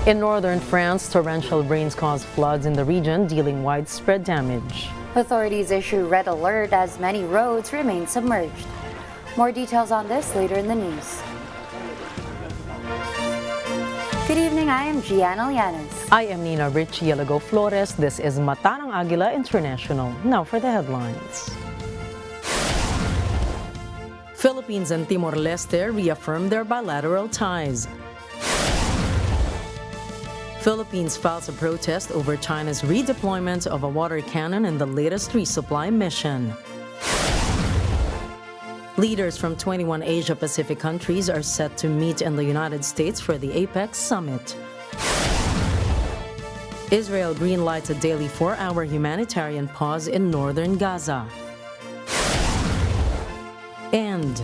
In northern France, torrential rains caused floods in the region, dealing widespread damage. Authorities issue red alert as many roads remain submerged. More details on this later in the news. Good evening, I am Gianna Llanes. I am Nina Richie Alagao-Flores. This is Mata ng Agila International. Now for the headlines. Philippines and Timor-Leste reaffirm their bilateral ties. Philippines files a protest over China's redeployment of a water cannon in the latest resupply mission. Leaders from 21 Asia-Pacific countries are set to meet in the United States for the APEC summit. Israel greenlights a daily 4-hour humanitarian pause in northern Gaza. And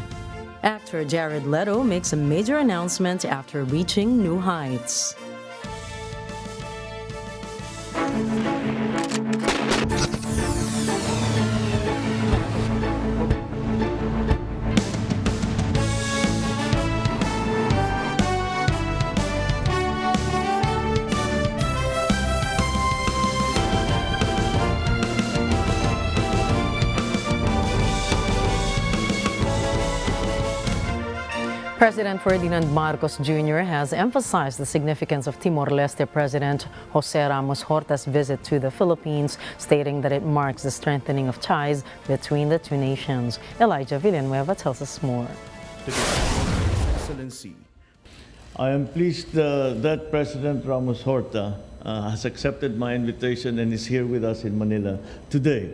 actor Jared Leto makes a major announcement after reaching new heights. President Ferdinand Marcos Jr. has emphasized the significance of Timor-Leste President Jose Ramos Horta's visit to the Philippines, stating that it marks the strengthening of ties between the two nations. Elijah Villanueva tells us more. Excellency, I am pleased that President Ramos Horta has accepted my invitation and is here with us in Manila today.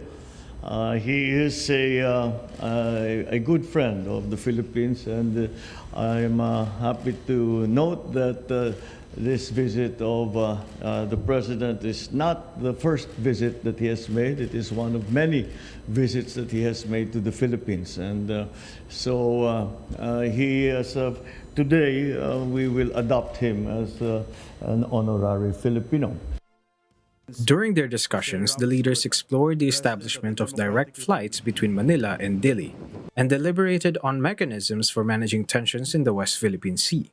He is a good friend of the Philippines, and I am happy to note that this visit of the President is not the first visit that he has made. It is one of many visits that he has made to the Philippines. And today we will adopt him as an honorary Filipino. During their discussions, the leaders explored the establishment of direct flights between Manila and Dili and deliberated on mechanisms for managing tensions in the West Philippine Sea.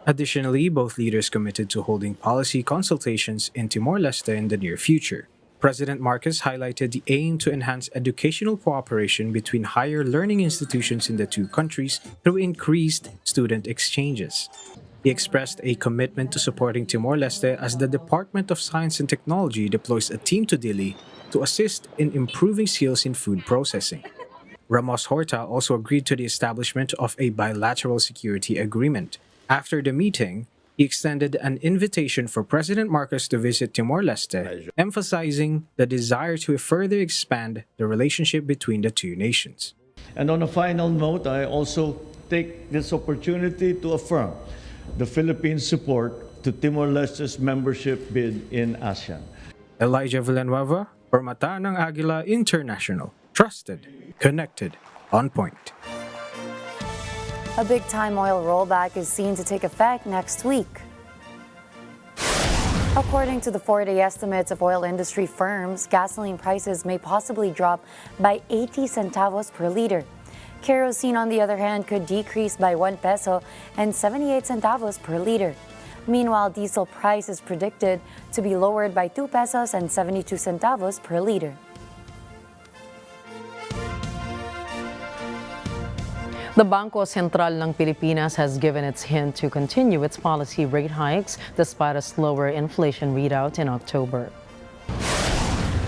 Additionally, both leaders committed to holding policy consultations in Timor-Leste in the near future. President Marcos highlighted the aim to enhance educational cooperation between higher learning institutions in the two countries through increased student exchanges. He expressed a commitment to supporting Timor-Leste as the Department of Science and Technology deploys a team to Dili to assist in improving skills in food processing. Ramos Horta also agreed to the establishment of a bilateral security agreement. After the meeting, he extended an invitation for President Marcos to visit Timor-Leste, emphasizing the desire to further expand the relationship between the two nations. And on a final note, I also take this opportunity to affirm the Philippines' support to Timor-Leste's membership bid in ASEAN. Elijah Villanueva for Mata ng Agila International. Trusted, connected, on point. A big-time oil rollback is seen to take effect next week. According to the 4-day estimates of oil industry firms, gasoline prices may possibly drop by 80 centavos per liter. Kerosene, on the other hand, could decrease by 1 peso and 78 centavos per liter. Meanwhile, diesel price is predicted to be lowered by 2 pesos and 72 centavos per liter. The Bangko Sentral ng Pilipinas has given its hint to continue its policy rate hikes despite a slower inflation readout in October.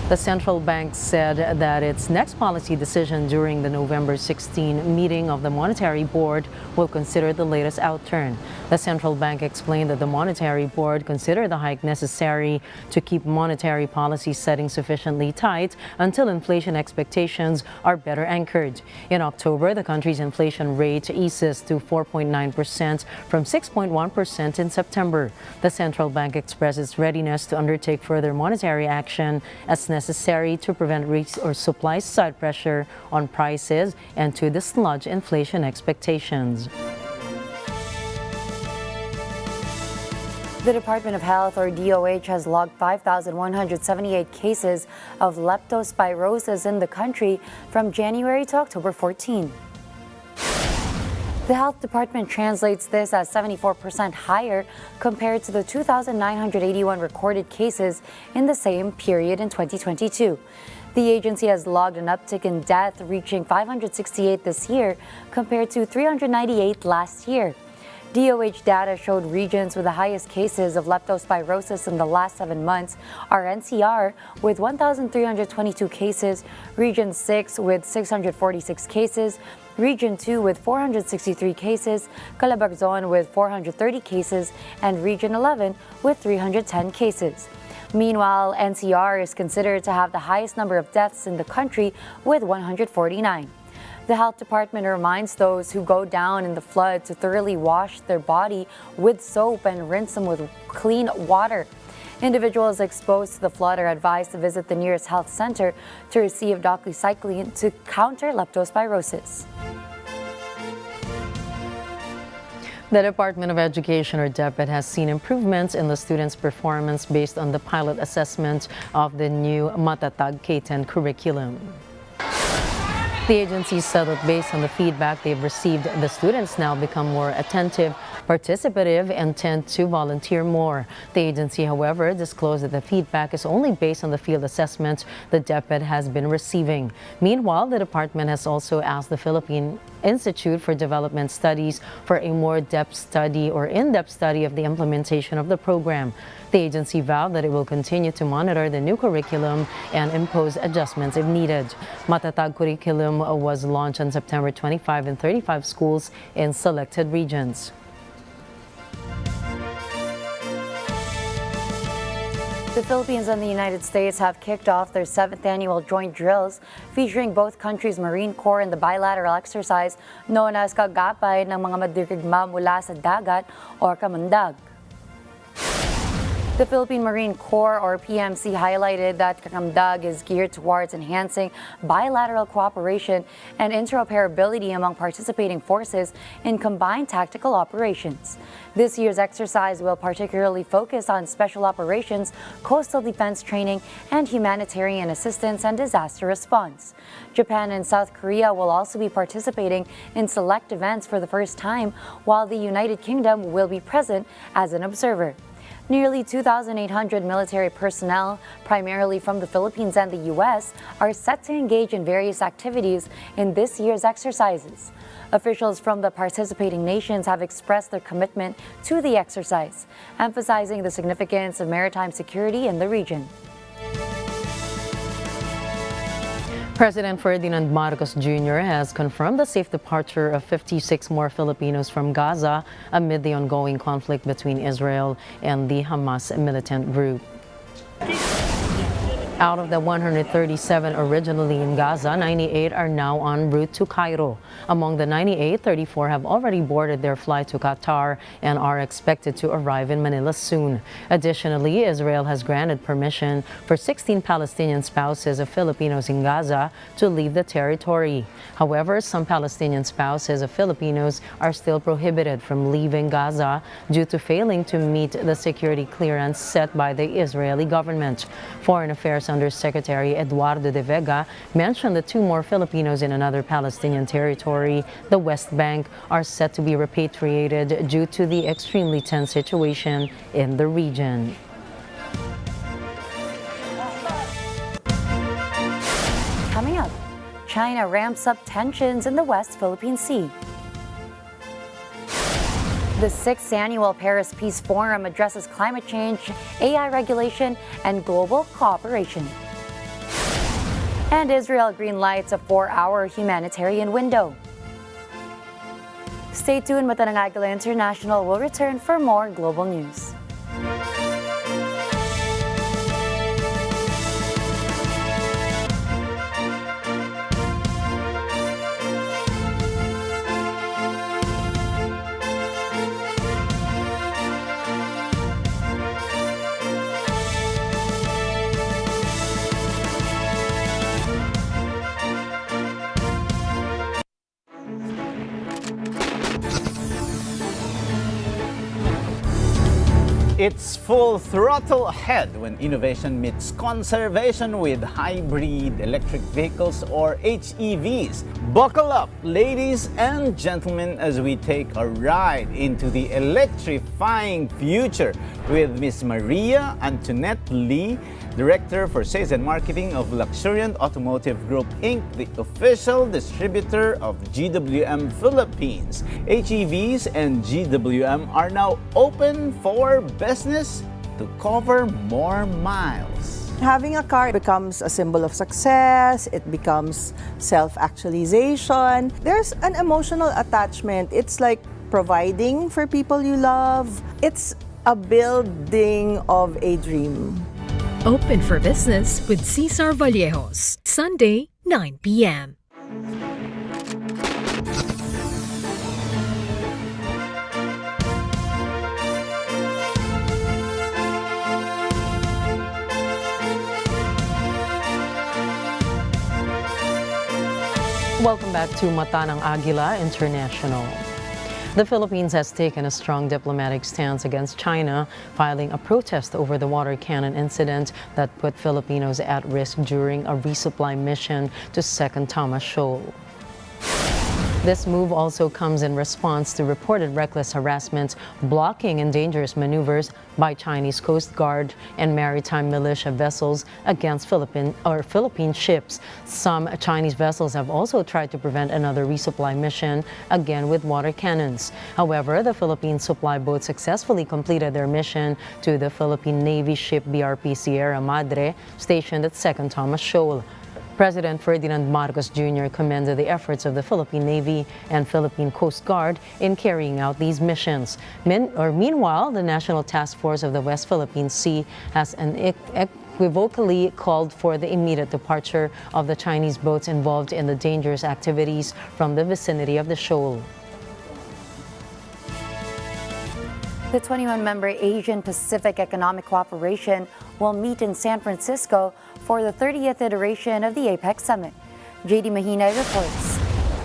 The central bank said that its next policy decision during the November 16 meeting of the Monetary Board will consider the latest outturn. The central bank explained that the Monetary Board considered the hike necessary to keep monetary policy settings sufficiently tight until inflation expectations are better anchored. In October, the country's inflation rate eases to 4.9% from 6.1% in September. The central bank expressed its readiness to undertake further monetary action as necessary to prevent supply side pressure on prices and to dislodge inflation expectations. The Department of Health, or DOH, has logged 5,178 cases of leptospirosis in the country from January to October 14. The health department translates this as 74% higher compared to the 2,981 recorded cases in the same period in 2022. The agency has logged an uptick in death, reaching 568 this year compared to 398 last year. DOH data showed regions with the highest cases of leptospirosis in the last 7 months are NCR with 1,322 cases, Region 6 with 646 cases, Region 2 with 463 cases, Calabarzon with 430 cases, and Region 11 with 310 cases. Meanwhile, NCR is considered to have the highest number of deaths in the country with 149. The health department reminds those who go down in the flood to thoroughly wash their body with soap and rinse them with clean water. Individuals exposed to the flood are advised to visit the nearest health center to receive doxycycline to counter leptospirosis. The Department of Education, or DepEd, has seen improvements in the students' performance based on the pilot assessment of the new Matatag K-10 curriculum. The agency said that based on the feedback they've received, the students now become more attentive, participative, and tend to volunteer more. The agency, however, disclosed that the feedback is only based on the field assessments the DepEd has been receiving. Meanwhile, the department has also asked the Philippine Institute for Development Studies for a more in-depth study of the implementation of the program. The agency vowed that it will continue to monitor the new curriculum and impose adjustments if needed. Matatag curriculum was launched on September 25 in 35 schools in selected regions. The Philippines and the United States have kicked off their 7th annual joint drills featuring both countries' Marine Corps in the bilateral exercise known as Kagapay ng mga Mandirigma mula sa dagat or Kamandag. The Philippine Marine Corps, or PMC, highlighted that Kakamdag is geared towards enhancing bilateral cooperation and interoperability among participating forces in combined tactical operations. This year's exercise will particularly focus on special operations, coastal defense training, and humanitarian assistance and disaster response. Japan and South Korea will also be participating in select events for the first time, while the United Kingdom will be present as an observer. Nearly 2,800 military personnel, primarily from the Philippines and the U.S., are set to engage in various activities in this year's exercises. Officials from the participating nations have expressed their commitment to the exercise, emphasizing the significance of maritime security in the region. President Ferdinand Marcos Jr. has confirmed the safe departure of 56 more Filipinos from Gaza amid the ongoing conflict between Israel and the Hamas militant group. Out of the 137 originally in Gaza, 98 are now en route to Cairo. Among the 98, 34 have already boarded their flight to Qatar and are expected to arrive in Manila soon. Additionally, Israel has granted permission for 16 Palestinian spouses of Filipinos in Gaza to leave the territory. However, some Palestinian spouses of Filipinos are still prohibited from leaving Gaza due to failing to meet the security clearance set by the Israeli government. Foreign Affairs Undersecretary Eduardo de Vega mentioned that 2 more Filipinos in another Palestinian territory, the West Bank, are set to be repatriated due to the extremely tense situation in the region. Coming up, China ramps up tensions in the West Philippine Sea. The 6th annual Paris Peace Forum addresses climate change, AI regulation, and global cooperation. And Israel greenlights a 4-hour humanitarian window. Stay tuned, Mata ng Agila International will return for more global news. It's full throttle ahead when innovation meets conservation with hybrid electric vehicles or HEVs. Buckle up, ladies and gentlemen, as we take a ride into the electrifying future with Miss Maria Antoinette Lee, Director for Sales and Marketing of Luxuriant Automotive Group Inc., the official distributor of GWM Philippines. HEVs and GWM are now open for business to cover more miles. Having a car becomes a symbol of success, it becomes self-actualization. There's an emotional attachment. It's like providing for people you love. It's a building of a dream. Open for Business with Cesar Vallejos, Sunday, 9 p.m. Welcome back to Mata ng Agila International. The Philippines has taken a strong diplomatic stance against China, filing a protest over the water cannon incident that put Filipinos at risk during a resupply mission to Second Thomas Shoal. This move also comes in response to reported reckless harassment, blocking and dangerous maneuvers by Chinese Coast Guard and maritime militia vessels against Philippine ships. Some Chinese vessels have also tried to prevent another resupply mission, again with water cannons. However, the Philippine supply boat successfully completed their mission to the Philippine Navy ship BRP Sierra Madre, stationed at Second Thomas Shoal. President Ferdinand Marcos Jr. commended the efforts of the Philippine Navy and Philippine Coast Guard in carrying out these missions. Meanwhile, the National Task Force of the West Philippine Sea has unequivocally called for the immediate departure of the Chinese boats involved in the dangerous activities from the vicinity of the shoal. The 21-member Asian Pacific Economic Cooperation will meet in San Francisco for the 30th iteration of the APEC Summit. JD Mahina reports.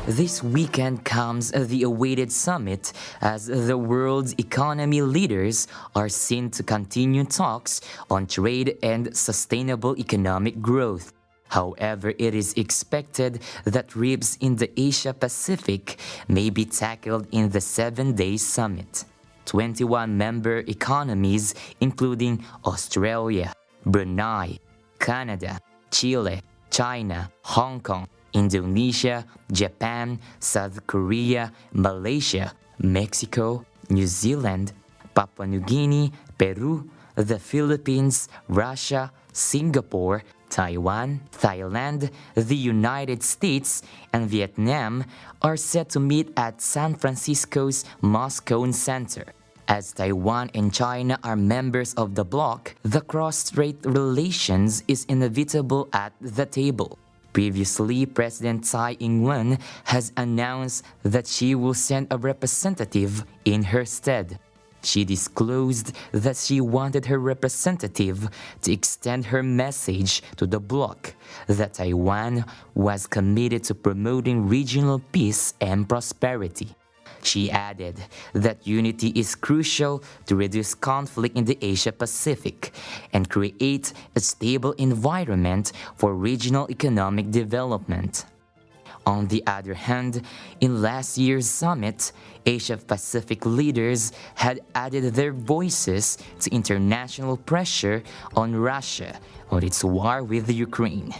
This weekend comes the awaited summit as the world's economy leaders are seen to continue talks on trade and sustainable economic growth. However, it is expected that risks in the Asia-Pacific may be tackled in the 7-day summit. 21 member economies, including Australia, Brunei, Canada, Chile, China, Hong Kong, Indonesia, Japan, South Korea, Malaysia, Mexico, New Zealand, Papua New Guinea, Peru, the Philippines, Russia, Singapore, Taiwan, Thailand, the United States, and Vietnam are set to meet at San Francisco's Moscone Center. As Taiwan and China are members of the bloc, the cross-strait relations is inevitable at the table. Previously, President Tsai Ing-wen has announced that she will send a representative in her stead. She disclosed that she wanted her representative to extend her message to the bloc that Taiwan was committed to promoting regional peace and prosperity. She added that unity is crucial to reduce conflict in the Asia-Pacific and create a stable environment for regional economic development. On the other hand, in last year's summit, Asia-Pacific leaders had added their voices to international pressure on Russia on its war with Ukraine,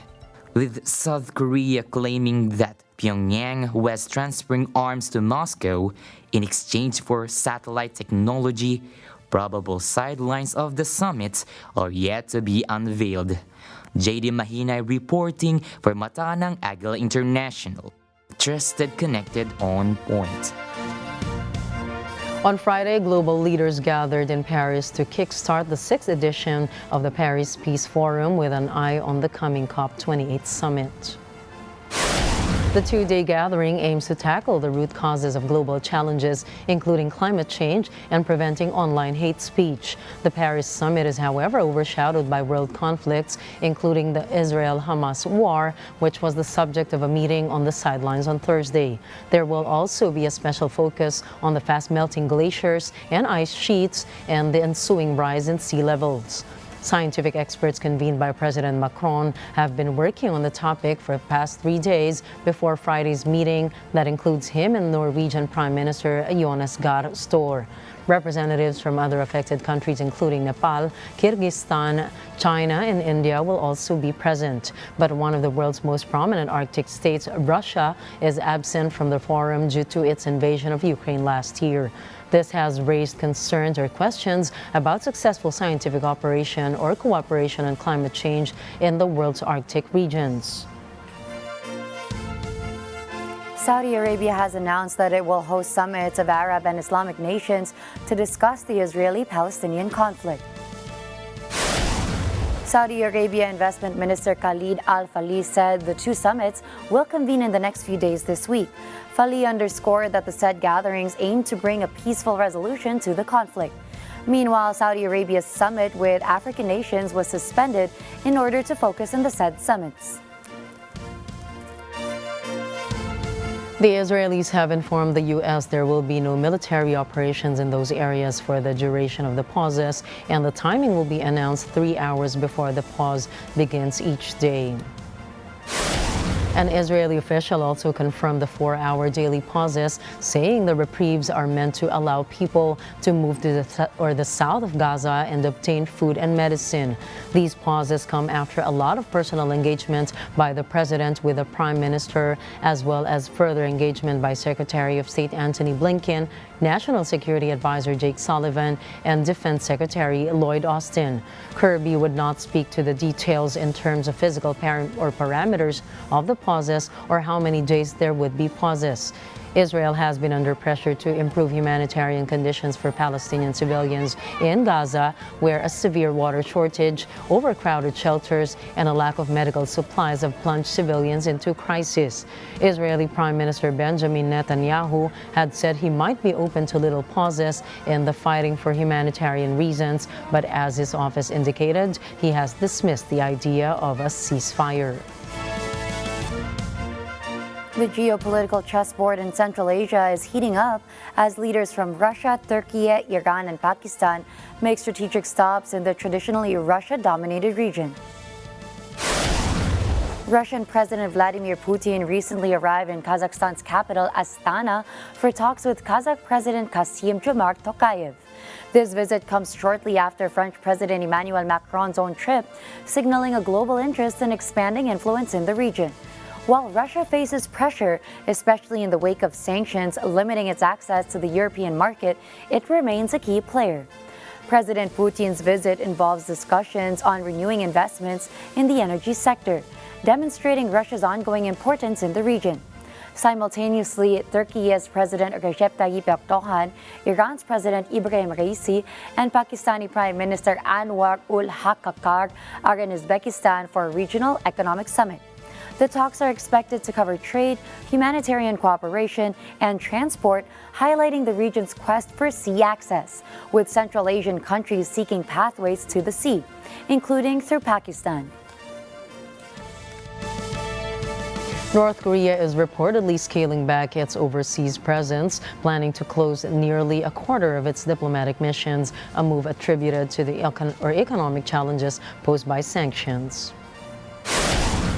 with South Korea claiming that Pyongyang was transferring arms to Moscow in exchange for satellite technology. Probable sidelines of the summit are yet to be unveiled. JD Mahina reporting for Mata ng Agila International. Trusted, connected, on point. On Friday, global leaders gathered in Paris to kickstart the 6th edition of the Paris Peace Forum with an eye on the coming COP28 summit. The two-day gathering aims to tackle the root causes of global challenges, including climate change and preventing online hate speech. The Paris summit is, however, overshadowed by world conflicts, including the Israel-Hamas war, which was the subject of a meeting on the sidelines on Thursday. There will also be a special focus on the fast-melting glaciers and ice sheets and the ensuing rise in sea levels. Scientific experts convened by President Macron have been working on the topic for the past 3 days before Friday's meeting that includes him and Norwegian Prime Minister Jonas Gahr Støre. Representatives from other affected countries, including Nepal, Kyrgyzstan, China, and India, will also be present. But one of the world's most prominent Arctic states, Russia, is absent from the forum due to its invasion of Ukraine last year. This has raised concerns or questions about successful scientific operation or cooperation on climate change in the world's Arctic regions. Saudi Arabia has announced that it will host summits of Arab and Islamic nations to discuss the Israeli-Palestinian conflict. Saudi Arabia Investment Minister Khalid Al-Falih said the two summits will convene in the next few days this week. Falih underscored that the said gatherings aim to bring a peaceful resolution to the conflict. Meanwhile, Saudi Arabia's summit with African nations was suspended in order to focus on the said summits. The Israelis have informed the U.S. there will be no military operations in those areas for the duration of the pauses, and the timing will be announced 3 hours before the pause begins each day. An Israeli official also confirmed the 4-hour daily pauses, saying the reprieves are meant to allow people to move to the south of Gaza and obtain food and medicine. These pauses come after a lot of personal engagement by the president with the prime minister, as well as further engagement by Secretary of State Antony Blinken, National Security Advisor Jake Sullivan, and Defense Secretary Lloyd Austin. Kirby would not speak to the details in terms of physical parameters of the pauses or how many days there would be pauses. Israel has been under pressure to improve humanitarian conditions for Palestinian civilians in Gaza, where a severe water shortage, overcrowded shelters, and a lack of medical supplies have plunged civilians into crisis. Israeli Prime Minister Benjamin Netanyahu had said he might be open to little pauses in the fighting for humanitarian reasons, but as his office indicated, he has dismissed the idea of a ceasefire. The geopolitical chessboard in Central Asia is heating up as leaders from Russia, Turkey, Iran, and Pakistan make strategic stops in the traditionally Russia-dominated region. Russian President Vladimir Putin recently arrived in Kazakhstan's capital, Astana, for talks with Kazakh President Kassym-Jomart Tokayev. This visit comes shortly after French President Emmanuel Macron's own trip, signaling a global interest in expanding influence in the region. While Russia faces pressure, especially in the wake of sanctions limiting its access to the European market, it remains a key player. President Putin's visit involves discussions on renewing investments in the energy sector, demonstrating Russia's ongoing importance in the region. Simultaneously, Turkey's President Recep Tayyip Erdogan, Iran's President Ibrahim Raisi, and Pakistani Prime Minister Anwar ul-Haqqaqar are in Uzbekistan for a regional economic summit. The talks are expected to cover trade, humanitarian cooperation, and transport, highlighting the region's quest for sea access, with Central Asian countries seeking pathways to the sea, including through Pakistan. North Korea is reportedly scaling back its overseas presence, planning to close nearly a quarter of its diplomatic missions, a move attributed to the economic challenges posed by sanctions.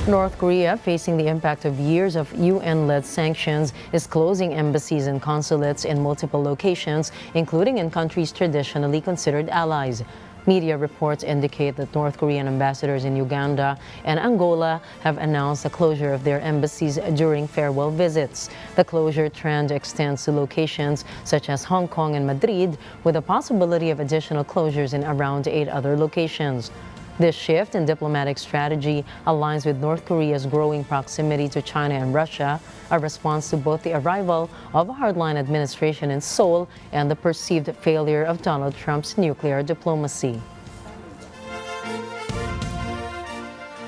North Korea, facing the impact of years of UN-led sanctions, is closing embassies and consulates in multiple locations, including in countries traditionally considered allies. Media reports indicate that North Korean ambassadors in Uganda and Angola have announced the closure of their embassies during farewell visits. The closure trend extends to locations such as Hong Kong and Madrid, with a possibility of additional closures in around 8 other locations. This shift in diplomatic strategy aligns with North Korea's growing proximity to China and Russia, a response to both the arrival of a hardline administration in Seoul and the perceived failure of Donald Trump's nuclear diplomacy.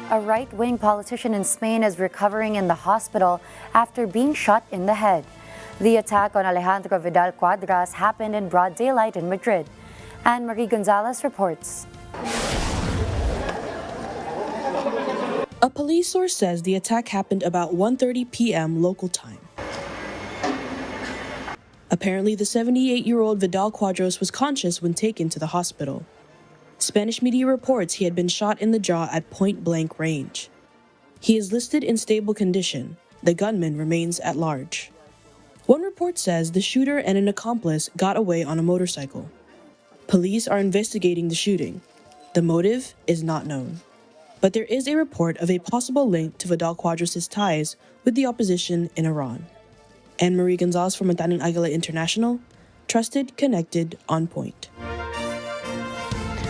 A right-wing politician in Spain is recovering in the hospital after being shot in the head. The attack on Alejandro Vidal Quadras happened in broad daylight in Madrid. Anne-Marie Gonzalez reports. A police source says the attack happened about 1:30 p.m. local time. Apparently, the 78-year-old Vidal Quadras was conscious when taken to the hospital. Spanish media reports he had been shot in the jaw at point-blank range. He is listed in stable condition. The gunman remains at large. One report says the shooter and an accomplice got away on a motorcycle. Police are investigating the shooting. The motive is not known. But there is a report of a possible link to Vidal Quadras' ties with the opposition in Iran. Anne-Marie Gonzalez from Agila International, trusted, connected, on point.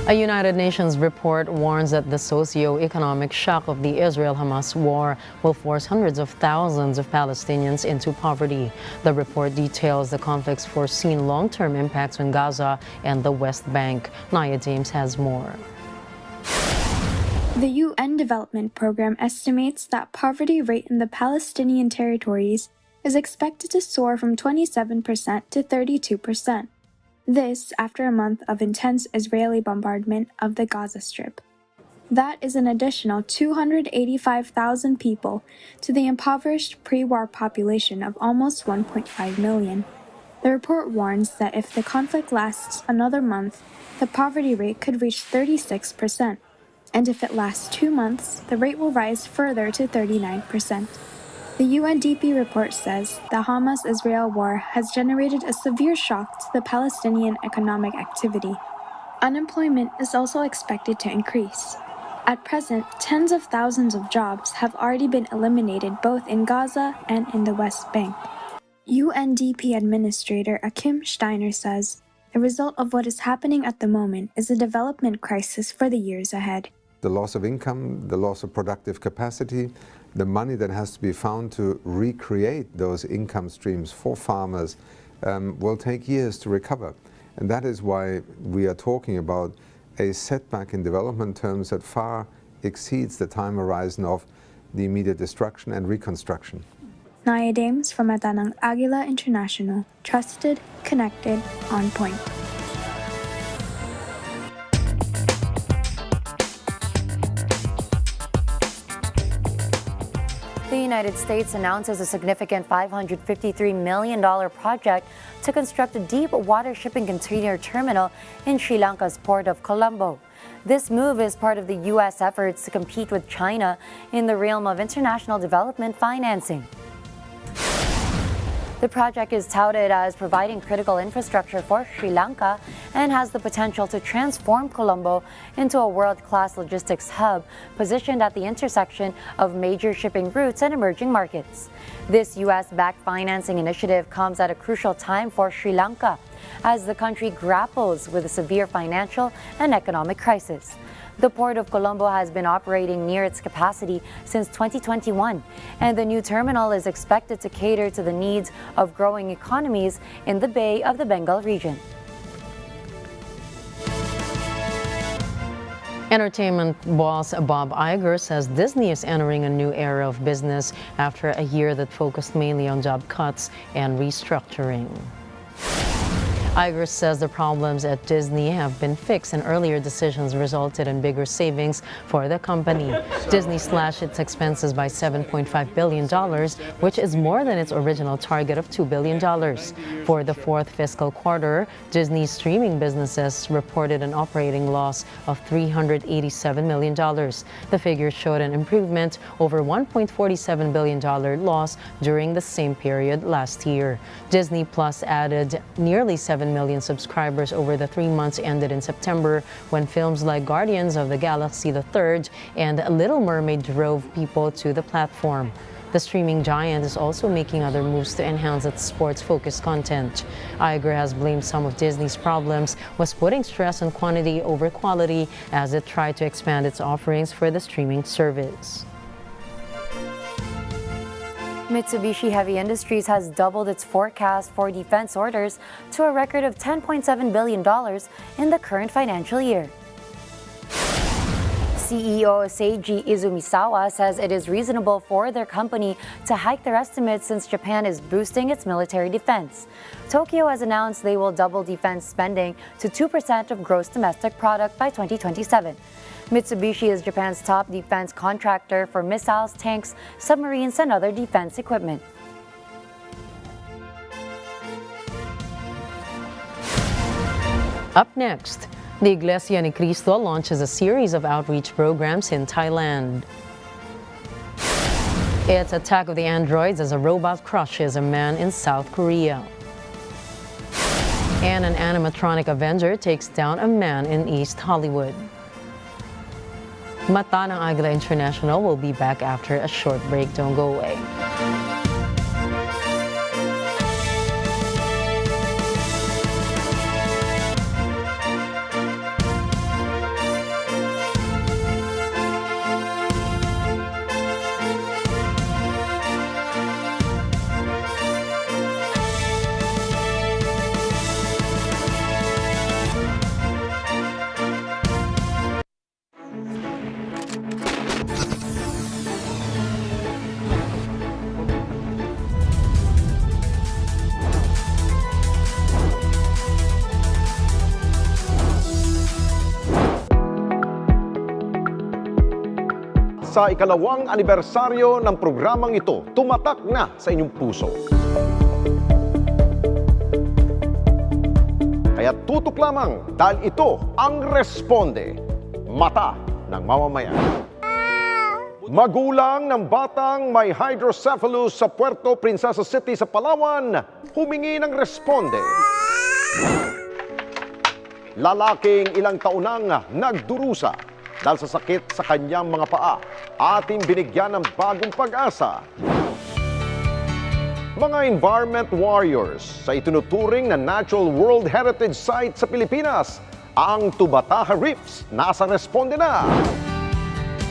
A United Nations report warns that the socio-economic shock of the Israel-Hamas war will force hundreds of thousands of Palestinians into poverty. The report details the conflict's foreseen long-term impacts on Gaza and the West Bank. Nia James has more. The UN Development Program estimates that poverty rate in the Palestinian territories is expected to soar from 27% to 32%. This after a month of intense Israeli bombardment of the Gaza Strip. That is an additional 285,000 people to the impoverished pre-war population of almost 1.5 million. The report warns that if the conflict lasts another month, the poverty rate could reach 36%. And if it lasts 2 months, the rate will rise further to 39%. The UNDP report says the Hamas-Israel war has generated a severe shock to the Palestinian economic activity. Unemployment is also expected to increase. At present, tens of thousands of jobs have already been eliminated both in Gaza and in the West Bank. UNDP Administrator Akim Steiner says, the result of what is happening at the moment is a development crisis for the years ahead. The loss of income, the loss of productive capacity, the money that has to be found to recreate those income streams for farmers will take years to recover. And that is why we are talking about a setback in development terms that far exceeds the time horizon of the immediate destruction and reconstruction. Nia James from Agila International, trusted, connected, on point. The United States announces a significant $553 million project to construct a deep water shipping container terminal in Sri Lanka's port of Colombo. This move is part of the U.S. efforts to compete with China in the realm of international development financing. The project is touted as providing critical infrastructure for Sri Lanka and has the potential to transform Colombo into a world-class logistics hub positioned at the intersection of major shipping routes and emerging markets. This U.S.-backed financing initiative comes at a crucial time for Sri Lanka as the country grapples with a severe financial and economic crisis. The Port of Colombo has been operating near its capacity since 2021, and the new terminal is expected to cater to the needs of growing economies in the Bay of the Bengal region. Entertainment boss Bob Iger says Disney is entering a new era of business after a year that focused mainly on job cuts and restructuring. Iger says the problems at Disney have been fixed and earlier decisions resulted in bigger savings for the company. Disney slashed its expenses by $7.5 billion, which is more than its original target of $2 billion. For the fourth fiscal quarter, Disney's streaming businesses reported an operating loss of $387 million. The figure showed an improvement over $1.47 billion loss during the same period last year. Disney Plus added nearly 7 million subscribers over the 3 months ended in September, when films like Guardians of the Galaxy III and Little Mermaid drove people to the platform. The streaming giant is also making other moves to enhance its sports-focused content. Iger has blamed some of Disney's problems was putting stress on quantity over quality as it tried to expand its offerings for the streaming service. Mitsubishi Heavy Industries has doubled its forecast for defense orders to a record of $10.7 billion in the current financial year. CEO Seiji Izumisawa says it is reasonable for their company to hike their estimates since Japan is boosting its military defense. Tokyo has announced they will double defense spending to 2% of gross domestic product by 2027. Mitsubishi is Japan's top defense contractor for missiles, tanks, submarines, and other defense equipment. Up next, the Iglesia ni Cristo launches a series of outreach programs in Thailand. It's Attack of the Androids as a robot crushes a man in South Korea. And an animatronic Avenger takes down a man in East Hollywood. Mata ng Agila International will be back after a short break. Don't go away. Sa ikalawang anibersaryo ng programang ito, tumatak na sa inyong puso. Kaya tutok lamang dahil ito ang Responde, Mata ng Mamamayan. Magulang ng batang may hydrocephalus sa Puerto Princesa City sa Palawan, humingi ng responde. Lalaking ilang taon nang nagdurusa dahil sa sakit sa kanyang mga paa, ating binigyan ng bagong pag-asa. Mga environment warriors sa itinuturing na Natural World Heritage Site sa Pilipinas, ang Tubataha Reefs, nasa Responde na.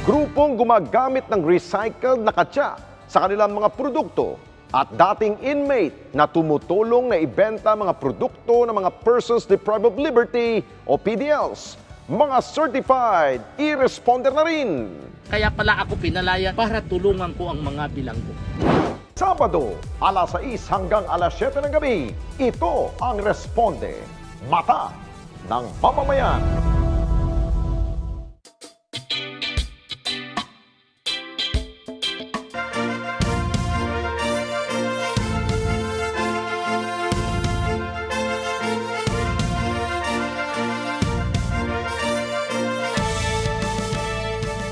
Grupong gumagamit ng recycled na katsa sa kanilang mga produkto at dating inmate na tumutulong na ibenta mga produkto ng mga Persons Deprived of Liberty o PDLs. Mga certified e-responder na rin. Kaya pala ako pinalaya para tulungan ko ang mga bilanggo. Sabado, alas 6 hanggang alas 7 ng gabi, ito ang Responde, Mata ng Mamamayan.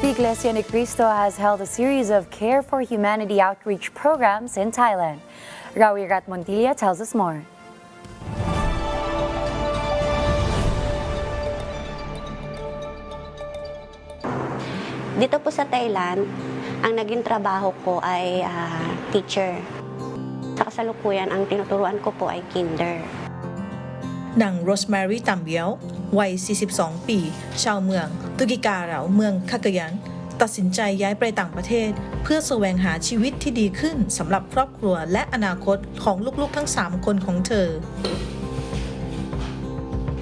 The Iglesia ni Cristo has held a series of Care for Humanity outreach programs in Thailand. Rawi Rat Montilla tells us more. Dito po sa Thailand, ang naging trabaho ko ay teacher. Sa kasalukuyan, ang tinuturuan ko po ay kinder. นางโรสแมรี่ตัมเบียววัย 42 ปี ชาวเมืองตุกิการาเมืองคากยันตัดสินใจย้ายไปต่างประเทศเพื่อแสวงหาชีวิตที่ดีขึ้นสำหรับครอบครัวและอนาคตของลูกๆทั้ง 3 คนของเธอ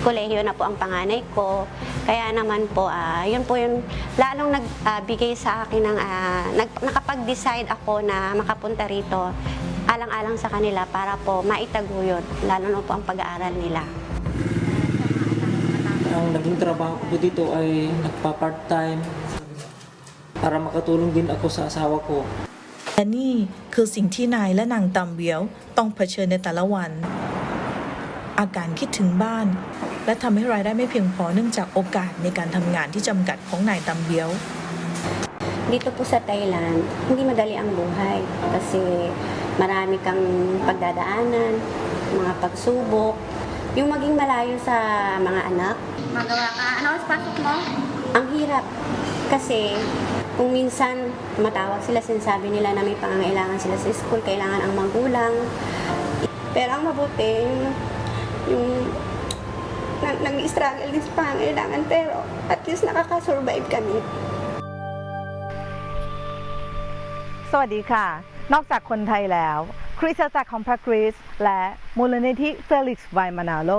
Kolehiyo na po ang panganay ko, kaya naman po, yun po yung lalong nagbigay sa akin ng, nakapag-decide ako na makapunta rito, alang-alang sa kanila para po maitaguyod, lalo na po ang pag-aaral nila. Ang naging trabaho ko dito ay nagpa-part-time para makatulong din ako sa asawa ko. และนี่คือสิ่งที่นายและนางตัมเบียวต้องเผชิญในแต่ละวัน อาการคิดถึงบ้านและทำให้รายได้ไม่เพียงพอเนื่องจากโอกาสในการทำงานที่จำกัดของนายตัมเบียว Dito po sa Thailand, hindi madali ang buhay kasi marami kang pagdadaanan, mga pagsubok, yung maging malayo sa mga anak. Magawa ka, ano oras pasok mo? Ang hirap kasi kung minsan tumatawag sila, sinasabi nila na may pangangailangan sila sa school, kailangan ang magulang. Pero ang mabuti, yung nag-struggle din sa pangangailangan, pero at least nakaka-survive kami. สวัสดีค่ะ นอกจากคนไทยแล้วคริสตจักรของพระคริสต์และมูลนิธิเฟลิกซ์ไวมานาโล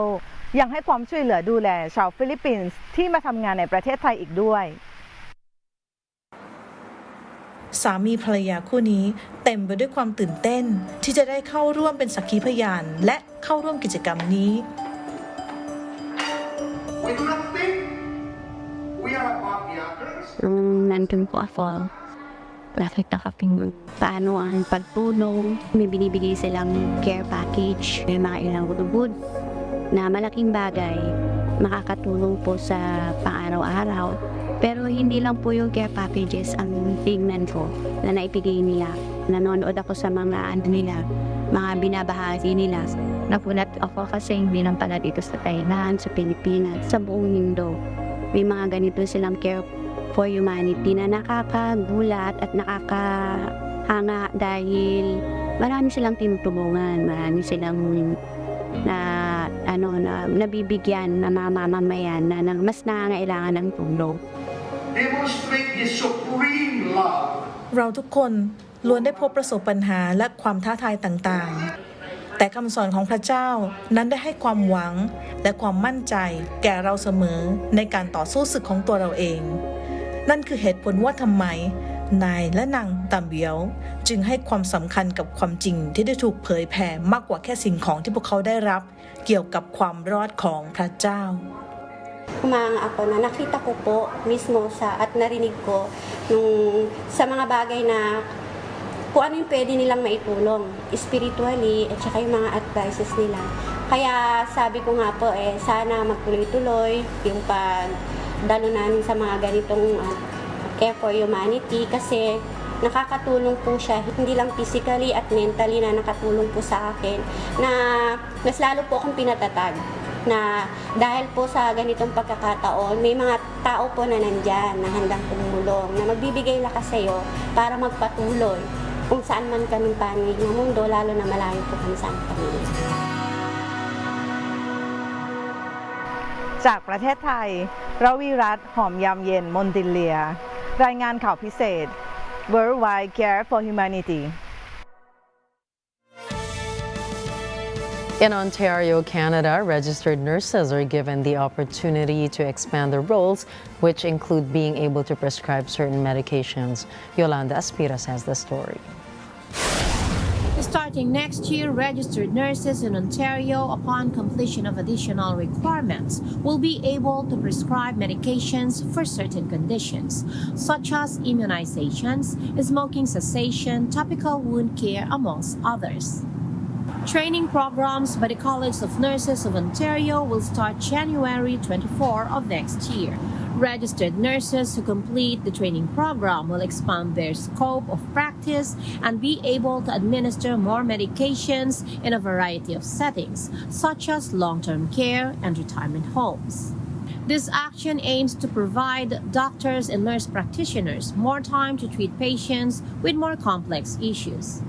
ยังให้ความช่วยเหลือดูแลชาวฟิลิปปินส์ที่มาทำงานในประเทศไทยอีกด้วย สามีภรรยาคู่นี้เต็มไปด้วยความตื่นเต้นที่จะได้เข้าร่วมเป็นสักขีพยานและเข้าร่วมกิจกรรมนี้ Nandun po ako. Bakit nakapingin? Paano ang pagtulong? May binibigay silang care package. May mga ilang gulubod na malaking bagay. Makakatulong po sa pang-araw-araw. Pero hindi lang po yung care packages ang tingnan ko na naipigay nila. Nanonood ako sa mga nila, mga binabahagi nila. Napunat ako kasi hindi lang pala dito sa Thailand, sa Pilipinas, sa buong mundo. May mga ganito silang care for humanity na nakakagulat at nakakahanga dahil marami silang tinutulungan, marami silang nabibigyan na mamamayan na mas nangangailangan ng tulong. Demonstrate His supreme love. เราทุกคนล้วนได้พบประสบปัญหาและความท้าทายต่างๆ แต่คำสอนของพระเจ้านั้นได้ให้ความหวังและความมั่นใจแก่เราเสมอในการต่อสู้ศึกของตัวเราเอง นั่นคือเหตุผลว่าทำไมนายและนางตามเบียวจึงให้ความสำคัญกับความจริงที่ได้ถูกเผยแผ่มากกว่าแค่สิ่งของที่พวกเขาได้รับเกี่ยวกับความรอดของพระเจ้า Kumang ako na nakita ko po mismo at narinig ko sa mga bagay na kung ano yung pwede nilang maitulong spiritually at saka yung mga advices nila. Kaya sabi ko nga po sana magtuloy-tuloy yung pagdalo namin sa mga ganitong care for humanity kasi nakakatulong po siya hindi lang physically at mentally na nakatulong po sa akin na mas lalo po akong pinatatag. Na dahil po sa ganitong pagkakataon, may mga tao po na nandyan na handang tumulong, na magbibigay lakas sa iyo para magpatuloy kung saan man kaming panig ng mundo, lalo na malayo po kami sa aming pamilya. จากประเทศไทยระวีรัตน์หอมยามเย็นมนติเลียรายงานข่าวพิเศษ Worldwide Care for Humanity In Ontario, Canada, registered nurses are given the opportunity to expand their roles, which include being able to prescribe certain medications. Yolanda Aspiras has the story. Starting next year, registered nurses in Ontario, upon completion of additional requirements, will be able to prescribe medications for certain conditions, such as immunizations, smoking cessation, topical wound care, amongst others. Training programs by the College of Nurses of Ontario will start January 24 of next year. Registered nurses who complete the training program will expand their scope of practice and be able to administer more medications in a variety of settings, such as long-term care and retirement homes. This action aims to provide doctors and nurse practitioners more time to treat patients with more complex issues.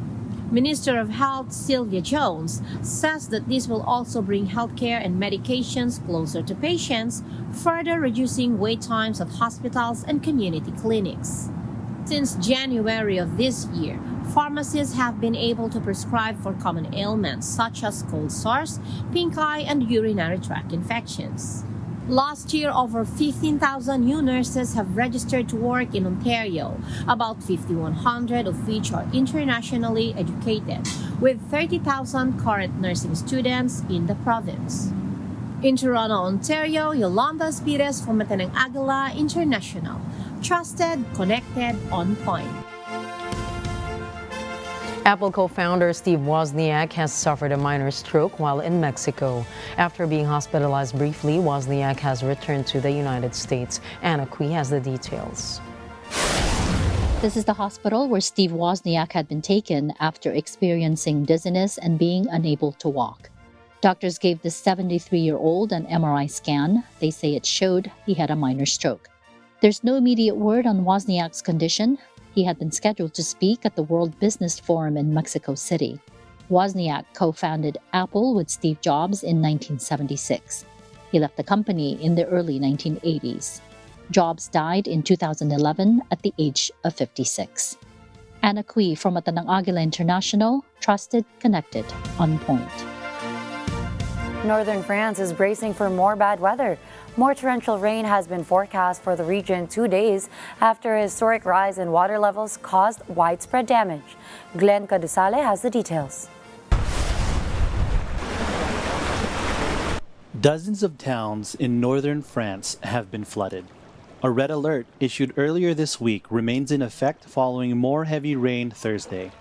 Minister of Health Sylvia Jones says that this will also bring healthcare and medications closer to patients, further reducing wait times at hospitals and community clinics. Since January of this year, pharmacists have been able to prescribe for common ailments such as cold sores, pink eye, and urinary tract infections. Last year, over 15,000 new nurses have registered to work in Ontario, about 5,100 of which are internationally educated, with 30,000 current nursing students in the province. In Toronto, Ontario, Yolanda Aspiras from Agila International. Trusted, connected, on point. Apple co-founder Steve Wozniak has suffered a minor stroke while in Mexico. After being hospitalized briefly, Wozniak has returned to the United States. Anna Cui has the details. This is the hospital where Steve Wozniak had been taken after experiencing dizziness and being unable to walk. Doctors gave the 73-year-old an MRI scan. They say it showed he had a minor stroke. There's no immediate word on Wozniak's condition. He had been scheduled to speak at the World Business Forum in Mexico City. Wozniak co-founded Apple with Steve Jobs in 1976. He left the company in the early 1980s. Jobs died in 2011 at the age of 56. Anna Cui from Agila International, trusted, connected, on point. Northern France is bracing for more bad weather. More torrential rain has been forecast for the region 2 days after a historic rise in water levels caused widespread damage. Glenn Cadusale has the details. Dozens of towns in northern France have been flooded. A red alert issued earlier this week remains in effect following more heavy rain Thursday.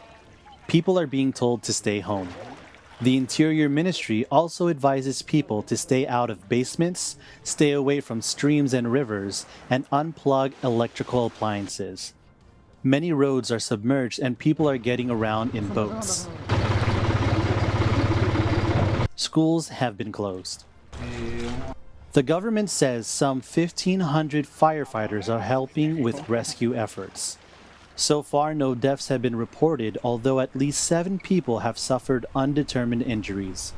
People are being told to stay home. The Interior Ministry also advises people to stay out of basements, stay away from streams and rivers, and unplug electrical appliances. Many roads are submerged and people are getting around in boats. Schools have been closed. The government says some 1,500 firefighters are helping with rescue efforts. So far, no deaths have been reported, although at least 7 people have suffered undetermined injuries.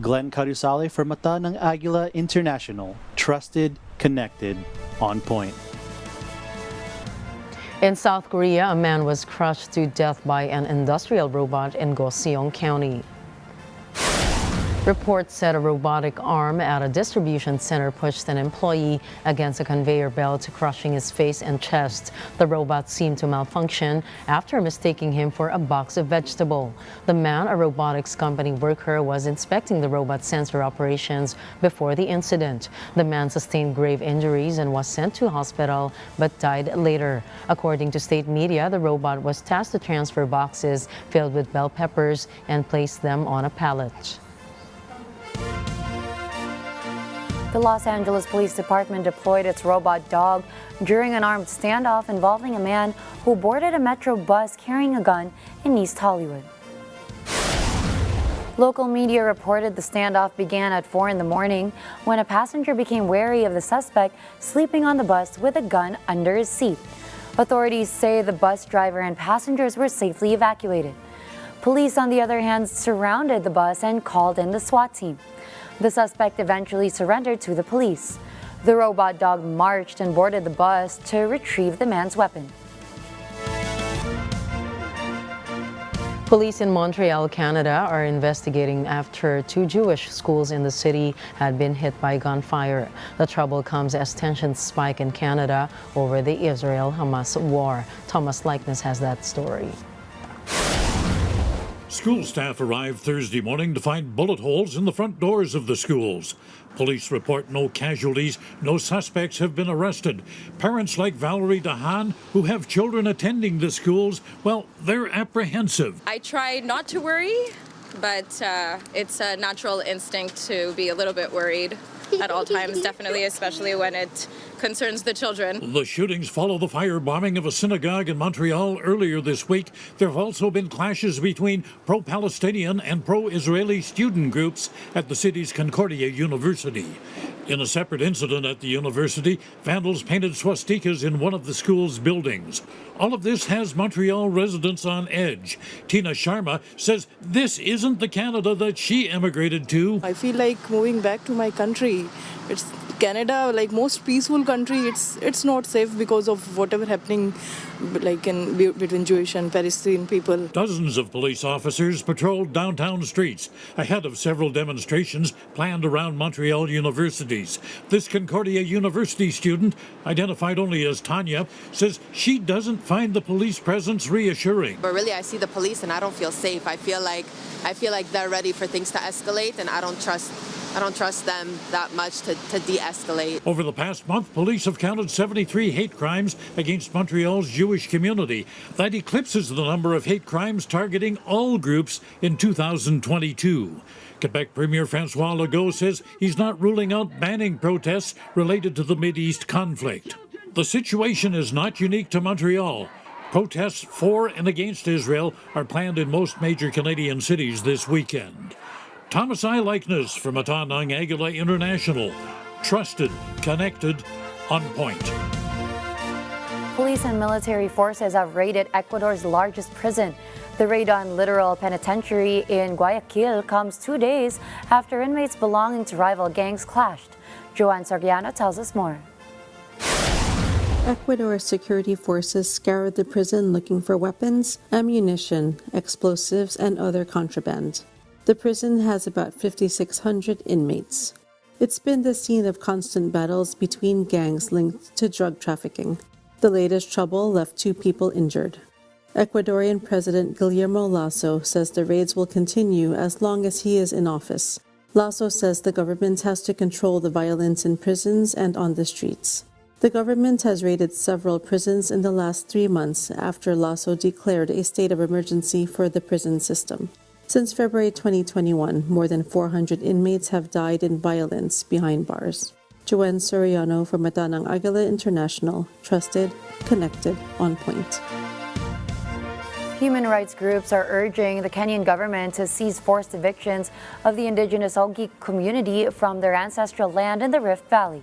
Glenn Cadusale for Mata ng Agila International. Trusted, connected, on point. In South Korea, a man was crushed to death by an industrial robot in Goseong County. Reports said a robotic arm at a distribution center pushed an employee against a conveyor belt, crushing his face and chest. The robot seemed to malfunction after mistaking him for a box of vegetable. The man, a robotics company worker, was inspecting the robot's sensor operations before the incident. The man sustained grave injuries and was sent to hospital but died later. According to state media, the robot was tasked to transfer boxes filled with bell peppers and place them on a pallet. The Los Angeles Police Department deployed its robot dog during an armed standoff involving a man who boarded a metro bus carrying a gun in East Hollywood. Local media reported the standoff began at 4 in the morning when a passenger became wary of the suspect sleeping on the bus with a gun under his seat. Authorities say the bus driver and passengers were safely evacuated. Police, on the other hand, surrounded the bus and called in the SWAT team. The suspect eventually surrendered to the police. The robot dog marched and boarded the bus to retrieve the man's weapon. Police in Montreal, Canada, are investigating after 2 Jewish schools in the city had been hit by gunfire. The trouble comes as tensions spike in Canada over the Israel-Hamas war. Thomas Likeness has that story. School staff arrived Thursday morning to find bullet holes in the front doors of the schools. Police report no casualties, no suspects have been arrested. Parents like Valerie Dahan, who have children attending the schools, well, they're apprehensive. I try not to worry, but it's a natural instinct to be a little bit worried at all times, definitely, especially when it concerns the children. The shootings follow the firebombing of a synagogue in Montreal earlier this week. There have also been clashes between pro-Palestinian and pro-Israeli student groups at the city's Concordia University. In a separate incident at the university, vandals painted swastikas in one of the school's buildings. All of this has Montreal residents on edge. Tina Sharma says this isn't the Canada that she emigrated to. I feel like moving back to my country. It's Canada, like most peaceful country, it's not safe because of whatever happening like between Jewish and Palestinian people. Dozens of police officers patrolled downtown streets ahead of several demonstrations planned around Montreal universities. This Concordia University student, identified only as Tanya, says she doesn't find the police presence reassuring. But really, I see the police and I don't feel safe. I feel like they're ready for things to escalate, and I don't trust them that much to de-escalate. Over the past month, police have counted 73 hate crimes against Montreal's Jewish community. That eclipses the number of hate crimes targeting all groups in 2022. Quebec Premier François Legault says he's not ruling out banning protests related to the Mideast conflict. The situation is not unique to Montreal. Protests for and against Israel are planned in most major Canadian cities this weekend. Thomas I. Likeness from Mata ng Agila International. Trusted, connected, on point. Police and military forces have raided Ecuador's largest prison. The raid on Literal Penitentiary in Guayaquil comes 2 days after inmates belonging to rival gangs clashed. Joanne Soriano tells us more. Ecuador's security forces scoured the prison looking for weapons, ammunition, explosives, and other contraband. The prison has about 5,600 inmates. It's been the scene of constant battles between gangs linked to drug trafficking. The latest trouble left 2 people injured. Ecuadorian President Guillermo Lasso says the raids will continue as long as he is in office. Lasso says the government has to control the violence in prisons and on the streets. The government has raided several prisons in the last 3 months after Lasso declared a state of emergency for the prison system. Since February 2021, more than 400 inmates have died in violence behind bars. Joanne Soriano for Matanang Agila International, trusted, connected, on point. Human rights groups are urging the Kenyan government to cease forced evictions of the indigenous Ogi community from their ancestral land in the Rift Valley.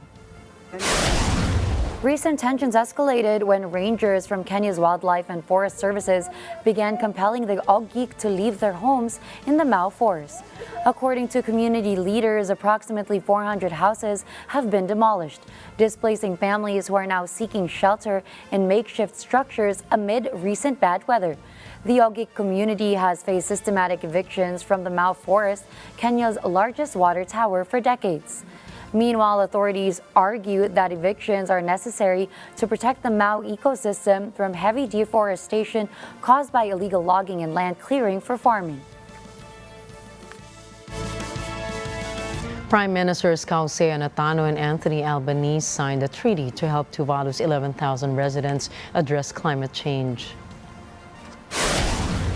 Recent tensions escalated when rangers from Kenya's Wildlife and Forest Services began compelling the Ogiek to leave their homes in the Mau Forest. According to community leaders, approximately 400 houses have been demolished, displacing families who are now seeking shelter in makeshift structures amid recent bad weather. The Ogiek community has faced systematic evictions from the Mau Forest, Kenya's largest water tower, for decades. Meanwhile, authorities argue that evictions are necessary to protect the Mau ecosystem from heavy deforestation caused by illegal logging and land clearing for farming. Prime Ministers Causea Natano and Anthony Albanese signed a treaty to help Tuvalu's 11,000 residents address climate change.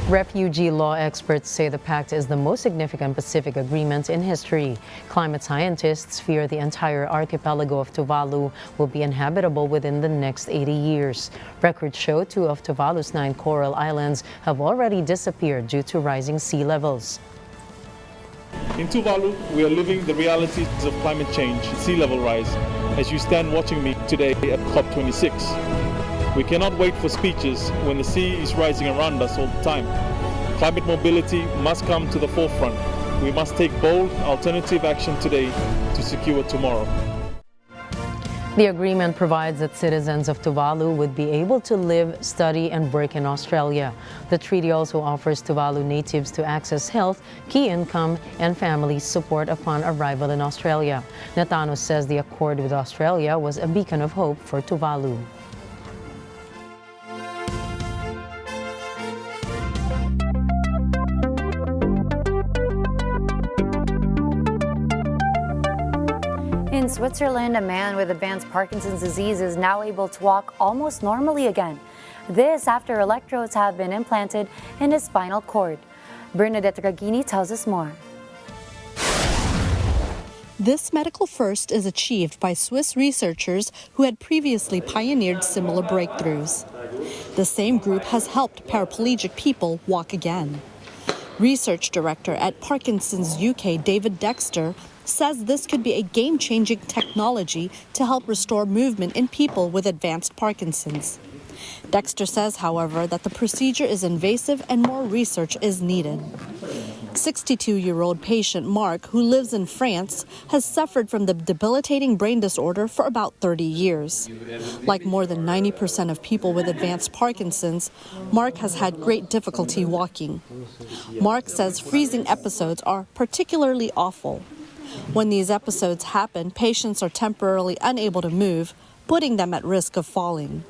Refugee law experts say the pact is the most significant Pacific agreement in history. Climate scientists fear the entire archipelago of Tuvalu will be inhabitable within the next 80 years. Records show 2 of Tuvalu's 9 coral islands have already disappeared due to rising sea levels. In Tuvalu, we are living the realities of climate change and sea level rise as you stand watching me today at COP26. We cannot wait for speeches when the sea is rising around us all the time. Climate mobility must come to the forefront. We must take bold, alternative action today to secure tomorrow. The agreement provides that citizens of Tuvalu would be able to live, study, and work in Australia. The treaty also offers Tuvalu natives to access health, key income, and family support upon arrival in Australia. Natano says the accord with Australia was a beacon of hope for Tuvalu. In Switzerland, a man with advanced Parkinson's disease is now able to walk almost normally again. This after electrodes have been implanted in his spinal cord. Bernadette Ragini tells us more. This medical first is achieved by Swiss researchers who had previously pioneered similar breakthroughs. The same group has helped paraplegic people walk again. Research director at Parkinson's UK, David Dexter, says this could be a game-changing technology to help restore movement in people with advanced Parkinson's. Dexter says, however, that the procedure is invasive and more research is needed. 62-year-old patient Mark, who lives in France, has suffered from the debilitating brain disorder for about 30 years. Like more than 90% of people with advanced Parkinson's, Mark has had great difficulty walking. Mark says freezing episodes are particularly awful. When these episodes happen, patients are temporarily unable to move, putting them at risk of falling.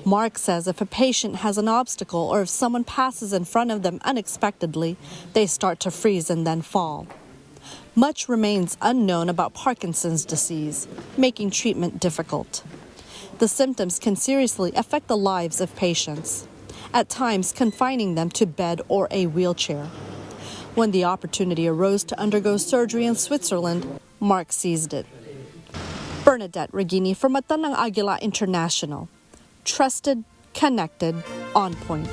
Mark says if a patient has an obstacle or if someone passes in front of them unexpectedly, they start to freeze and then fall. Much remains unknown about Parkinson's disease, making treatment difficult. The symptoms can seriously affect the lives of patients, at times confining them to bed or a wheelchair. When the opportunity arose to undergo surgery in Switzerland, Mark seized it. Bernadette Regini for Matanang Agila International. Trusted, connected, on point.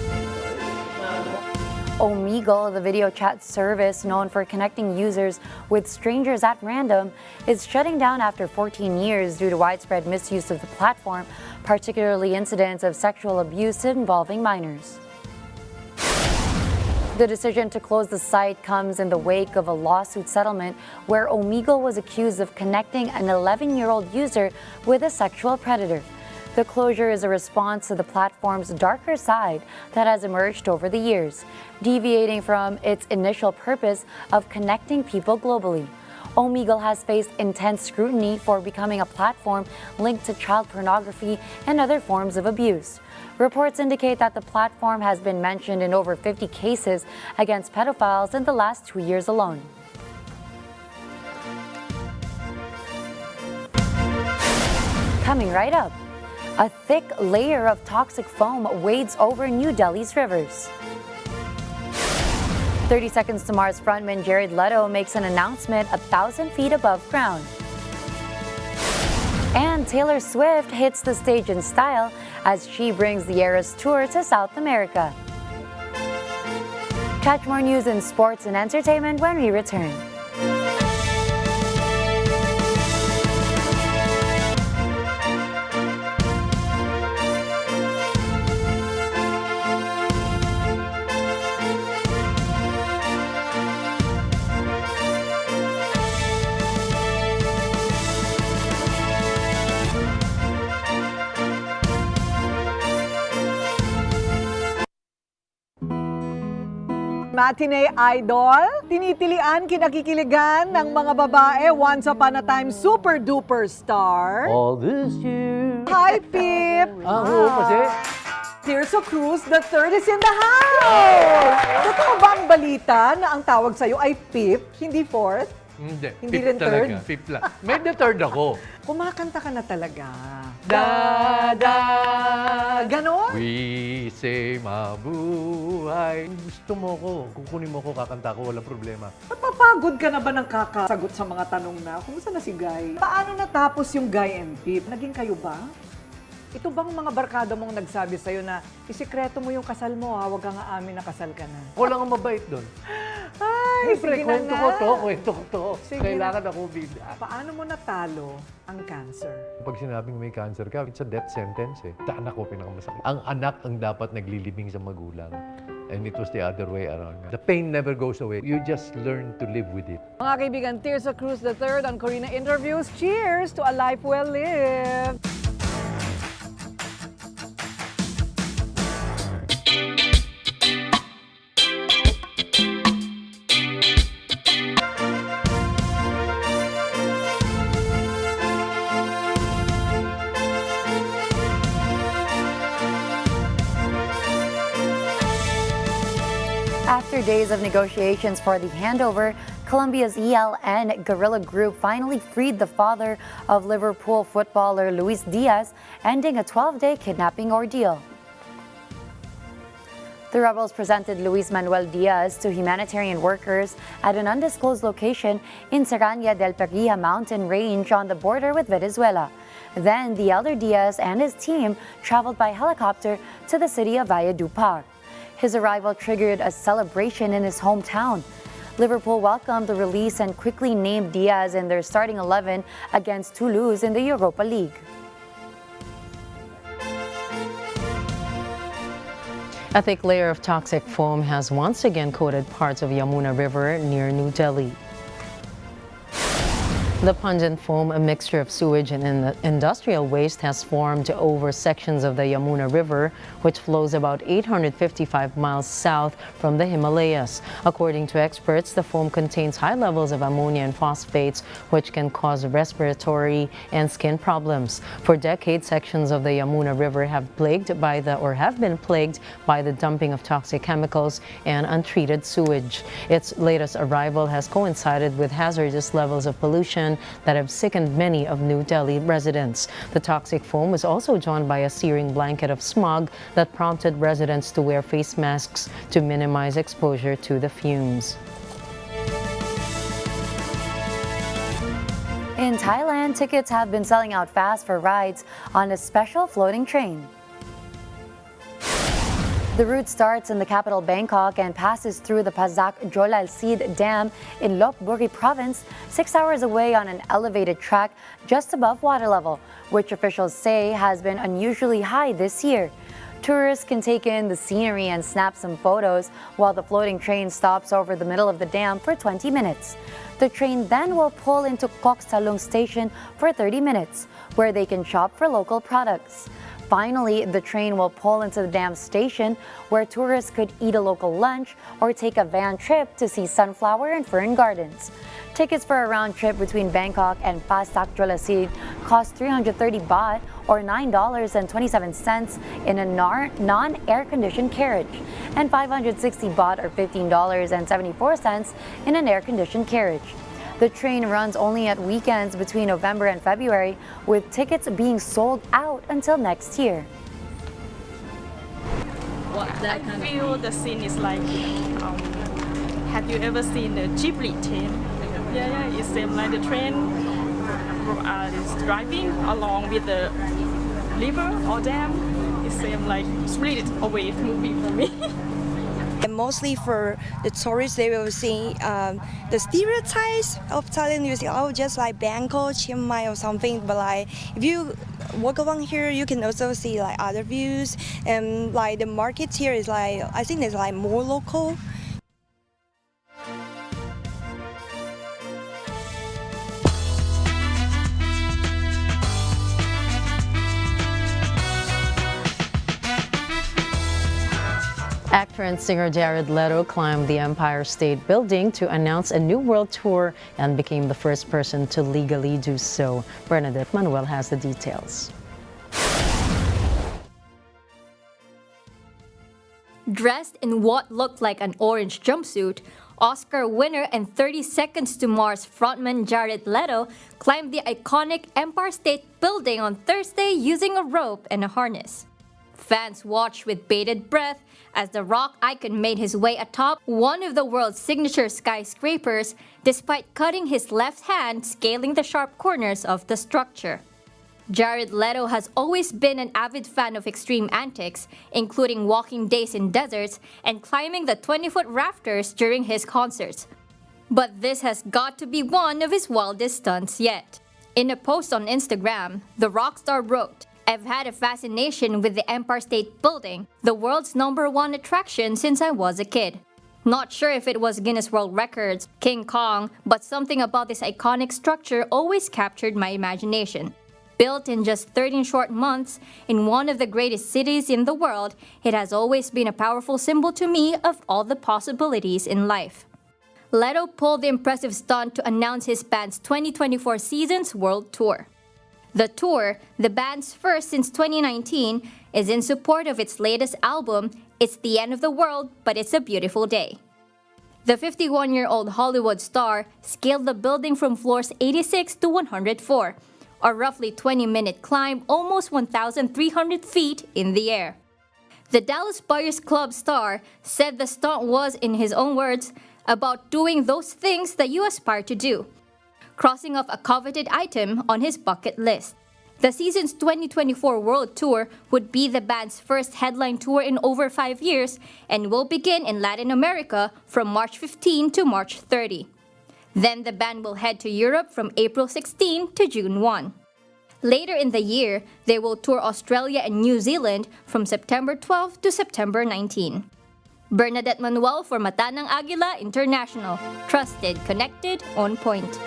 Omegle, the video chat service known for connecting users with strangers at random, is shutting down after 14 years due to widespread misuse of the platform, particularly incidents of sexual abuse involving minors. The decision to close the site comes in the wake of a lawsuit settlement where Omegle was accused of connecting an 11-year-old user with a sexual predator. The closure is a response to the platform's darker side that has emerged over the years, deviating from its initial purpose of connecting people globally. Omegle has faced intense scrutiny for becoming a platform linked to child pornography and other forms of abuse. Reports indicate that the platform has been mentioned in over 50 cases against pedophiles in the last 2 years alone. Coming right up, a thick layer of toxic foam wades over New Delhi's rivers. 30 Seconds to Mars frontman Jared Leto makes an announcement 1,000 feet above ground. And Taylor Swift hits the stage in style as she brings the Eras Tour to South America. Catch more news in sports and entertainment when we return. Matinee Idol, tinitilian, kinakikiligan ng mga babae once upon a time super duper star. All this year. Hi, Pip! Oo, kasi. Tirso Cruz, the third is in the house! Totoo ba ang balita na ang tawag sa'yo ay Pip, hindi fourth? Hindi. Hindi Fifth rin third? talaga. Fifth lang. May the third ako. Kumakanta ka na talaga. Ganon? We say mabuhay. Gusto mo ko, kukunin mo ko, kakanta ko, walang problema. Napapagod ka na ba ng kakasagot sa mga tanong na? Kumusta na si Guy? Paano natapos yung Guy and Pip? Naging kayo ba? Ito bang mga barkada mong nagsabi sa'yo na isikreto mo yung kasal mo, huwag kang aamin na kasal ka na? Ako lang ang mabait doon. Ay, Siyempre, sige na kwento nga. ko to. Sige Kailangan na. ako bida. Paano mo natalo ang cancer? Pag sinabing may cancer ka, it's a death sentence eh. Sa anak ko, pinakamasakit. Ang anak ang dapat naglilibing sa magulang. And it was the other way around. The pain never goes away. You just learn to live with it. Mga kaibigan, Tirso Cruz III on Corina Interviews. Cheers to a life well lived! After days of negotiations for the handover, Colombia's ELN guerrilla group finally freed the father of Liverpool footballer Luis Diaz, ending a 12-day kidnapping ordeal. The rebels presented Luis Manuel Diaz to humanitarian workers at an undisclosed location in Serrania del Peria mountain range on the border with Venezuela. Then the elder Diaz and his team traveled by helicopter to the city of Valledupar. His arrival triggered a celebration in his hometown. Liverpool welcomed the release and quickly named Diaz in their starting 11 against Toulouse in the Europa League. A thick layer of toxic foam has once again coated parts of Yamuna River near New Delhi. The pungent foam, a mixture of sewage and industrial waste, has formed over sections of the Yamuna River, which flows about 855 miles south from the Himalayas. According to experts, the foam contains high levels of ammonia and phosphates, which can cause respiratory and skin problems. For decades, sections of the Yamuna River have been plagued by the dumping of toxic chemicals and untreated sewage. Its latest arrival has coincided with hazardous levels of pollution that have sickened many of New Delhi residents. The toxic foam was also joined by a searing blanket of smog that prompted residents to wear face masks to minimize exposure to the fumes. In Thailand, tickets have been selling out fast for rides on a special floating train. The route starts in the capital Bangkok and passes through the Pazak Jolal Sid Dam in Lopburi province, 6 hours away on an elevated track just above water level, which officials say has been unusually high this year. Tourists can take in the scenery and snap some photos while the floating train stops over the middle of the dam for 20 minutes. The train then will pull into Koksalung Station for 30 minutes, where they can shop for local products. Finally, the train will pull into the dam station, where tourists could eat a local lunch or take a van trip to see sunflower and fern gardens. Tickets for a round trip between Bangkok and Pastak Jolasid cost 330 baht or $9.27 in a non-air-conditioned carriage, and 560 baht or $15.74 in an air-conditioned carriage. The train runs only at weekends between November and February, with tickets being sold out until next year. I feel the scene is like, have you ever seen the Ghibli train? Yeah, it seems like the train is driving along with the river or dam. It seems like Spirited Away movie for me. And mostly for the tourists, they will see the stereotypes of Thailand music, oh, just like Bangkok, Chiang Mai or something. But like, if you walk along here, you can also see like other views. And like the markets here is like, I think it's like more local. Actor and singer Jared Leto climbed the Empire State Building to announce a new world tour and became the first person to legally do so. Bernadette Manuel has the details. Dressed in what looked like an orange jumpsuit, Oscar winner and 30 Seconds to Mars frontman Jared Leto climbed the iconic Empire State Building on Thursday using a rope and a harness. Fans watched with bated breath as the rock icon made his way atop one of the world's signature skyscrapers, despite cutting his left hand scaling the sharp corners of the structure. Jared Leto has always been an avid fan of extreme antics, including walking days in deserts and climbing the 20-foot rafters during his concerts. But this has got to be one of his wildest stunts yet. In a post on Instagram, the rock star wrote, "I've had a fascination with the Empire State Building, the world's #1 attraction since I was a kid. Not sure if it was Guinness World Records, King Kong, but something about this iconic structure always captured my imagination. Built in just 13 short months in one of the greatest cities in the world, it has always been a powerful symbol to me of all the possibilities in life." Leto pulled the impressive stunt to announce his band's 2024 season's world tour. The tour, the band's first since 2019, is in support of its latest album, It's the End of the World, But It's a Beautiful Day. The 51-year-old Hollywood star scaled the building from floors 86 to 104, a roughly 20-minute climb almost 1,300 feet in the air. The Dallas Buyers Club star said the stunt was, in his own words, about doing those things that you aspire to do, crossing off a coveted item on his bucket list. The season's 2024 World Tour would be the band's first headline tour in over 5 years and will begin in Latin America from March 15 to March 30. Then the band will head to Europe from April 16 to June 1. Later in the year, they will tour Australia and New Zealand from September 12 to September 19. Bernadette Manuel for Mata ng Agila International. Trusted, connected, on point.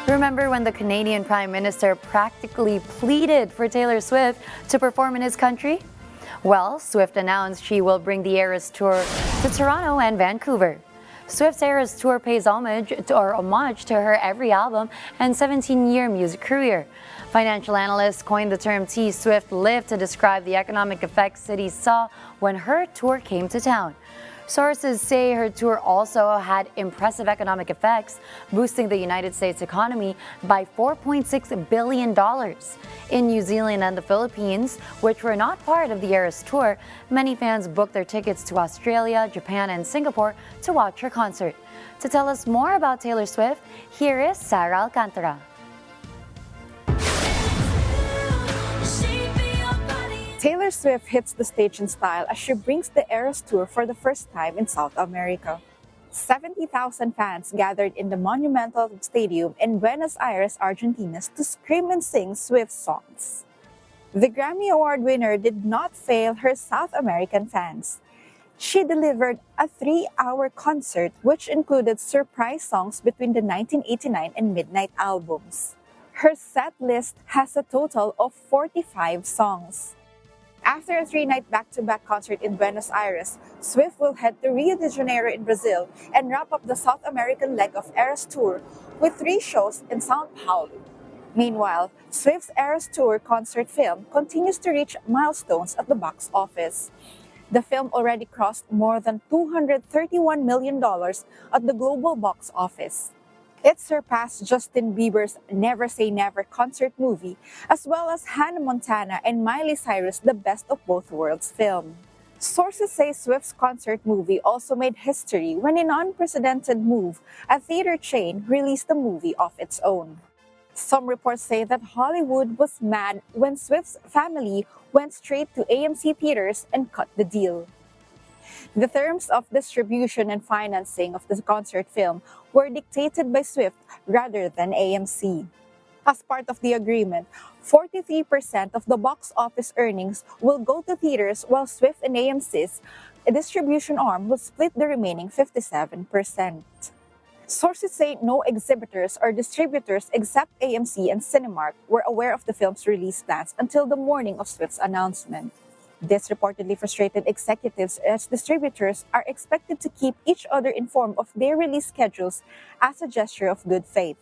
Remember when the Canadian Prime Minister practically pleaded for Taylor Swift to perform in his country? Well, Swift announced she will bring the Eras Tour to Toronto and Vancouver. Swift's Eras Tour pays homage to her every album and 17-year music career. Financial analysts coined the term T-Swift lift to describe the economic effects cities saw when her tour came to town. Sources say her tour also had impressive economic effects, boosting the United States economy by $4.6 billion. In New Zealand and the Philippines, which were not part of the Eras Tour, many fans booked their tickets to Australia, Japan, and Singapore to watch her concert. To tell us more about Taylor Swift, here is Sarah Alcantara. Taylor Swift hits the stage in style as she brings the Eras Tour for the first time in South America. 70,000 fans gathered in the Monumental Stadium in Buenos Aires, Argentina to scream and sing Swift's songs. The Grammy Award winner did not fail her South American fans. She delivered a 3-hour concert which included surprise songs between the 1989 and Midnight albums. Her set list has a total of 45 songs. After a 3-night back-to-back concert in Buenos Aires, Swift will head to Rio de Janeiro in Brazil and wrap up the South American leg of Eras Tour with 3 shows in São Paulo. Meanwhile, Swift's Eras Tour concert film continues to reach milestones at the box office. The film already crossed more than $231 million at the global box office. It surpassed Justin Bieber's Never Say Never concert movie, as well as Hannah Montana and Miley Cyrus' The Best of Both Worlds film. Sources say Swift's concert movie also made history when, in an unprecedented move, a theater chain released the movie of its own. Some reports say that Hollywood was mad when Swift's family went straight to AMC theaters and cut the deal. The terms of distribution and financing of the concert film were dictated by Swift rather than AMC. As part of the agreement, 43% of the box office earnings will go to theaters, while Swift and AMC's distribution arm will split the remaining 57%. Sources say no exhibitors or distributors except AMC and Cinemark were aware of the film's release plans until the morning of Swift's announcement. This reportedly frustrated executives, as distributors are expected to keep each other informed of their release schedules as a gesture of good faith.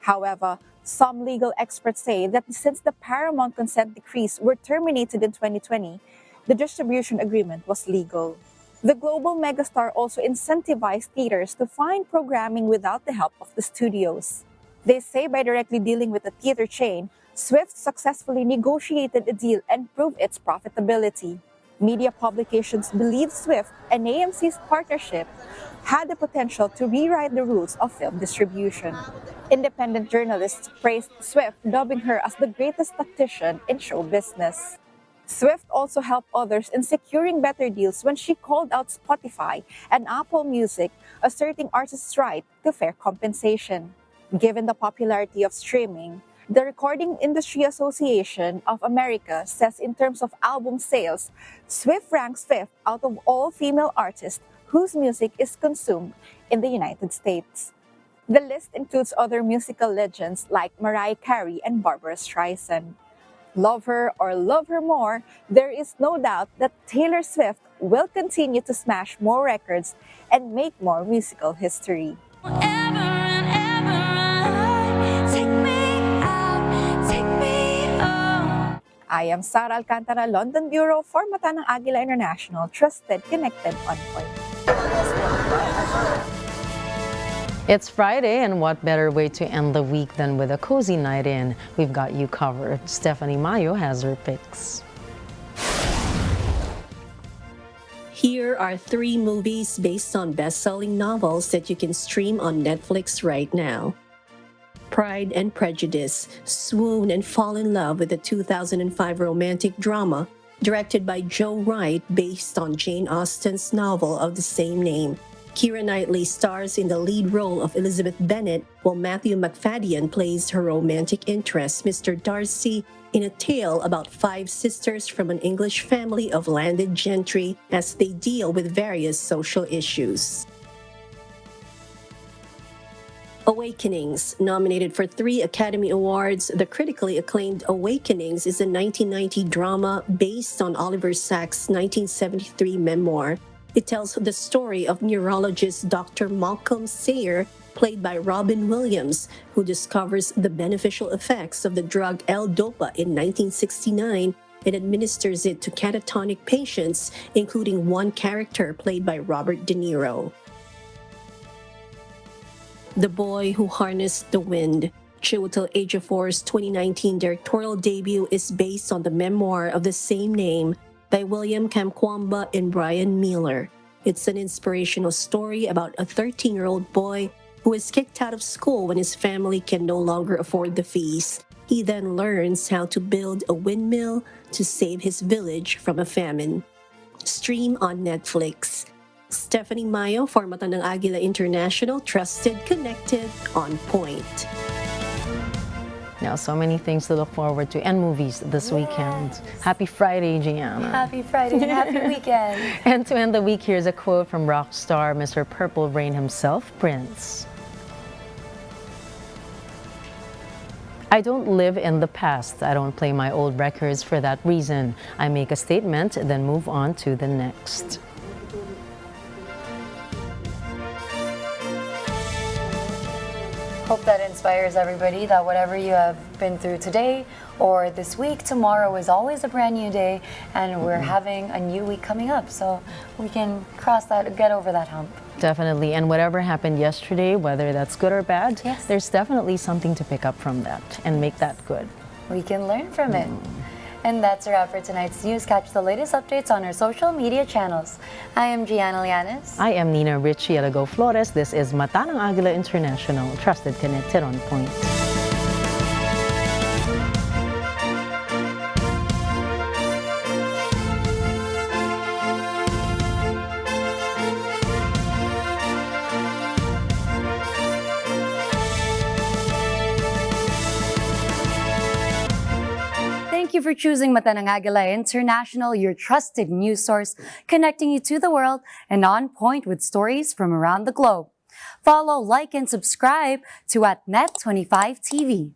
However, some legal experts say that since the Paramount consent decrees were terminated in 2020, the distribution agreement was legal. The global megastar also incentivized theaters to find programming without the help of the studios. They say by directly dealing with the theater chain, Swift successfully negotiated a deal and proved its profitability. Media publications believe Swift and AMC's partnership had the potential to rewrite the rules of film distribution. Independent journalists praised Swift, dubbing her as the greatest tactician in show business. Swift also helped others in securing better deals when she called out Spotify and Apple Music, asserting artists' right to fair compensation. Given the popularity of streaming, the Recording Industry Association of America says in terms of album sales, Swift ranks 5th out of all female artists whose music is consumed in the United States. The list includes other musical legends like Mariah Carey and Barbara Streisand. Love her or love her more, there is no doubt that Taylor Swift will continue to smash more records and make more musical history. I am Sara Alcantara, London Bureau for Mata ng Agila International, trusted, connected, on point. It's Friday, and what better way to end the week than with a cozy night in? We've got you covered. Stephanie Mayo has her picks. Here are 3 movies based on best-selling novels that you can stream on Netflix right now. Pride and Prejudice. Swoon and fall in love with the 2005 romantic drama directed by Joe Wright based on Jane Austen's novel of the same name. Keira Knightley stars in the lead role of Elizabeth Bennet, while Matthew Macfadyen plays her romantic interest, Mr. Darcy, in a tale about 5 sisters from an English family of landed gentry as they deal with various social issues. Awakenings. Nominated for 3 Academy Awards, the critically acclaimed Awakenings is a 1990 drama based on Oliver Sacks' 1973 memoir. It tells the story of neurologist Dr. Malcolm Sayer, played by Robin Williams, who discovers the beneficial effects of the drug L-Dopa in 1969 and administers it to catatonic patients, including one character played by Robert De Niro. The Boy Who Harnessed the Wind. Chiwetel Ejiofor's 2019 directorial debut is based on the memoir of the same name by William Kamkwamba and Brian Miller. It's an inspirational story about a 13-year-old boy who is kicked out of school when his family can no longer afford the fees. He then learns how to build a windmill to save his village from a famine. Stream on Netflix. Stephanie Mayo for Mata ng Agila International, trusted, connected, on point. Now, so many things to look forward to and movies this weekend. Happy Friday, Gianna. Happy Friday and happy weekend. And to end the week, here's a quote from rock star Mr. Purple Rain himself, Prince. I don't live in the past. I don't play my old records for that reason. I make a statement, then move on to the next. Hope that inspires everybody that whatever you have been through today or this week, tomorrow is always a brand new day, and we're having a new week coming up, so we can cross that, get over that hump. Definitely, and whatever happened yesterday, whether that's good or bad, there's definitely something to pick up from that and make that good. We can learn from it. And that's a wrap for tonight's news. Catch the latest updates on our social media channels. I am Gianna Llanes. I am Nina Richie Alagao-Flores. This is Mata ng Agila International, trusted, connected, on point. Thank you for choosing Mata ng Agila International, your trusted news source, connecting you to the world and on point with stories from around the globe. Follow, like, and subscribe to @Net25 TV.